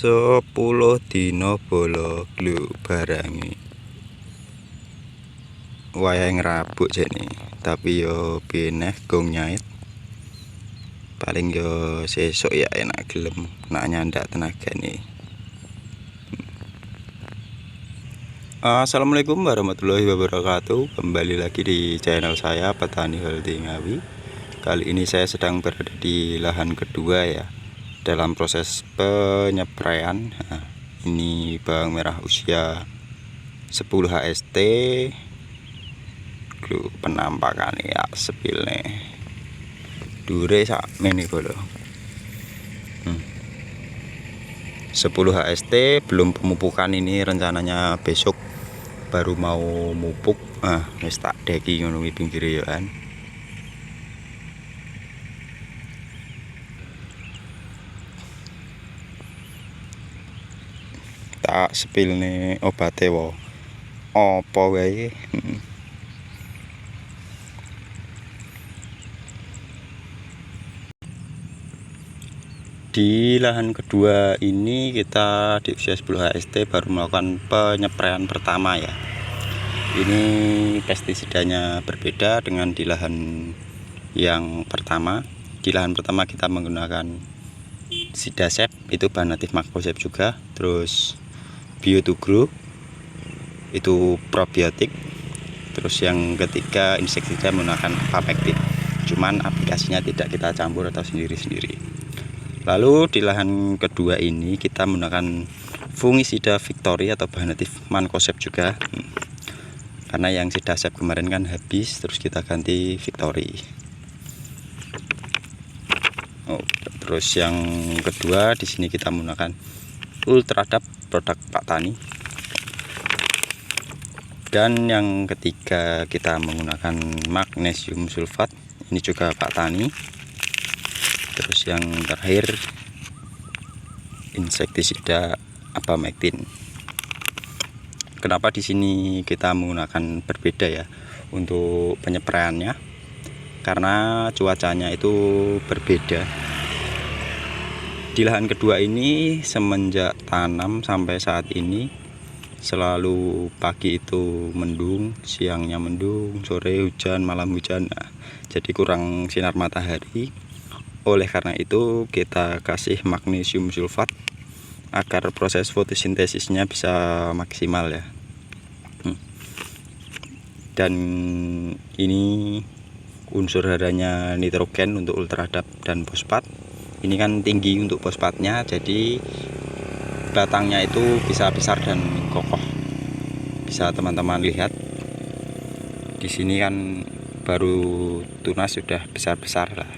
10 dina bola glu barangi wayang rabuk jane, tapi yo pineh gong nyait paling yo sesuk ya enak gelem nak nyandak tenagane. Assalamualaikum warahmatullahi wabarakatuh. Kembali lagi di channel saya Petani Healthy Ngawi. Kali ini saya sedang berada di lahan kedua ya, dalam proses penyepraian. Ini bawang merah usia 10 HST. Penampakan ya sepilne dure sak meni bolo 10 HST. Belum pemupukan, ini rencananya besok baru mau mupuk. Wis tak deki ngono kuwi pinggire yo kan. Tak sepilne obate wo apa wae. Di lahan kedua ini kita di usia 10 HST baru melakukan penyepraian pertama ya. Ini pestisidanya berbeda dengan di lahan yang pertama. Di lahan pertama kita menggunakan Sidasep, itu bahan aktif Makrosep juga. Terus Bio2Grow, itu probiotik. Terus yang ketiga insektisida menggunakan Apamectin. Cuman aplikasinya tidak kita campur atau sendiri-sendiri. Lalu di lahan kedua ini kita menggunakan fungisida Victory atau bahan aktif Makrosep juga. Karena yang Sidasep kemarin kan habis, terus kita ganti Victory. Terus yang kedua di sini kita menggunakan Ultradap produk Pak Tani. Dan yang ketiga kita menggunakan magnesium sulfat, ini juga Pak Tani. Terus yang terakhir insektisida Apamectin. Kenapa di sini kita menggunakan berbeda ya untuk penyepraiannya? Karena cuacanya itu berbeda. Di lahan kedua ini semenjak tanam sampai saat ini selalu pagi itu mendung, siangnya mendung, sore hujan, malam hujan. Jadi kurang sinar matahari. Oleh karena itu kita kasih magnesium sulfat agar proses fotosintesisnya bisa maksimal ya. Dan ini unsur haranya nitrogen untuk Ultradap dan fosfat. Ini kan tinggi untuk fosfatnya, jadi batangnya itu bisa besar dan kokoh. Bisa teman-teman lihat di sini kan baru tunas sudah besar-besar lah,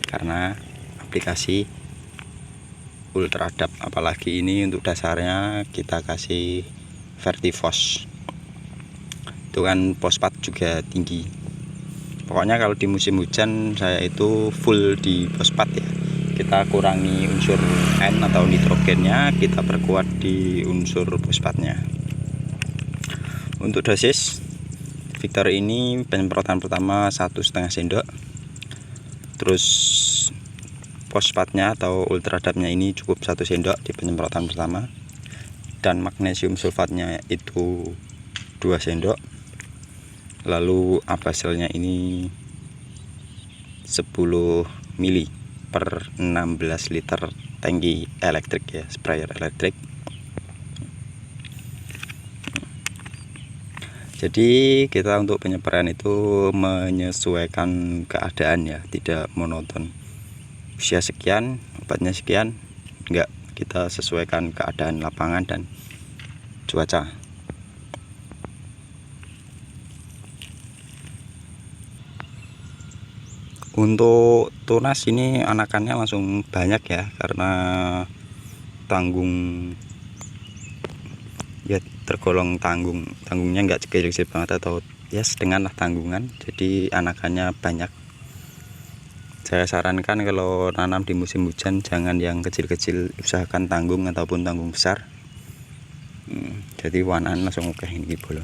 karena aplikasi Ultradap. Apalagi ini untuk dasarnya kita kasih Vertifos, itu kan fosfat juga tinggi. Pokoknya kalau di musim hujan saya itu full di fosfat ya. Kita kurangi unsur N atau nitrogennya, kita perkuat di unsur fosfatnya. Untuk dosis Victory ini penyemprotan pertama 1,5 sendok. Terus fosfatnya atau Ultradapnya ini cukup 1 sendok di penyemprotan pertama. Dan magnesium sulfatnya itu 2 sendok. Lalu abaselnya ini 10 mili per 16 liter tangki elektrik ya, sprayer elektrik. Jadi kita untuk penyepraian itu menyesuaikan keadaan ya, tidak monoton. Usia sekian, obatnya sekian, enggak, kita sesuaikan keadaan lapangan dan cuaca. Untuk tunas ini anakannya langsung banyak ya, karena tanggung ya, tergolong tanggungnya nggak kecil-kecil banget, atau ya setengah lah tanggungan, jadi anakannya banyak. Saya sarankan kalau nanam di musim hujan jangan yang kecil-kecil, usahakan tanggung ataupun tanggung besar. Jadi warnaan langsung oke ini bolo.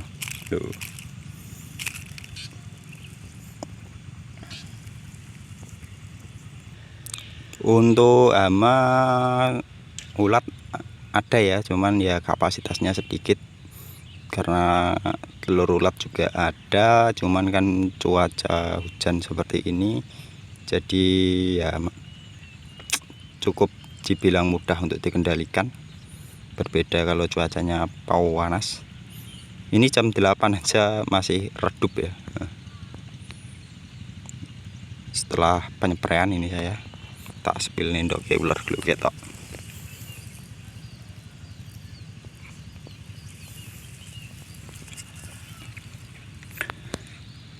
Untuk hama ulat ada ya, cuman ya kapasitasnya sedikit karena telur ulat juga ada, cuman kan cuaca hujan seperti ini jadi ya cukup dibilang mudah untuk dikendalikan, berbeda kalau cuacanya panas. Ini jam 8 aja masih redup ya. Setelah penyepraian ini saya tak spill nendok ke ular dulu ketok.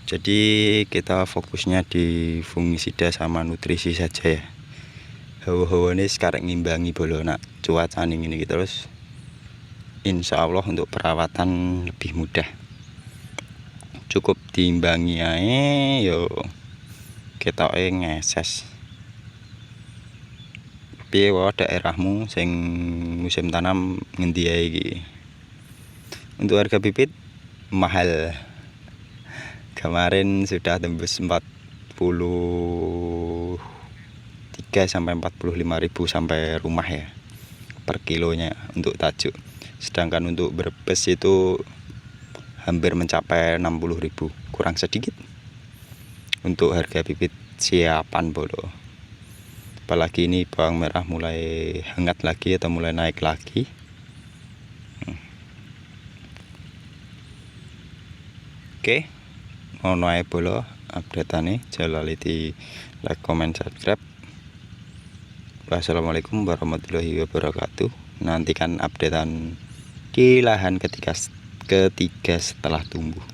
Jadi kita fokusnya di fungisida sama nutrisi saja ya. Hawa-hawa ini sekarang ngimbangi bolo nak cuaca ini gitu, terus insya Allah untuk perawatan lebih mudah. Cukup diimbangi ae yo ketoke ngeses. Piye wae daerahmu sing musim tanam ngendi ae iki. Untuk harga bibit mahal. Kemarin sudah tembus 43 sampai 45.000 sampai rumah ya per kilonya untuk tajuk. Sedangkan untuk Brebes itu hampir mencapai 60.000, kurang sedikit untuk harga bibit siapan bolo. Apalagi ini bawang merah mulai hangat lagi atau mulai naik lagi. Oke, ngono ae bolo update-ane. Jalali di like, comment, subscribe. Wassalamualaikum warahmatullahi wabarakatuh. Nantikan updatean di lahan ketiga setelah tumbuh.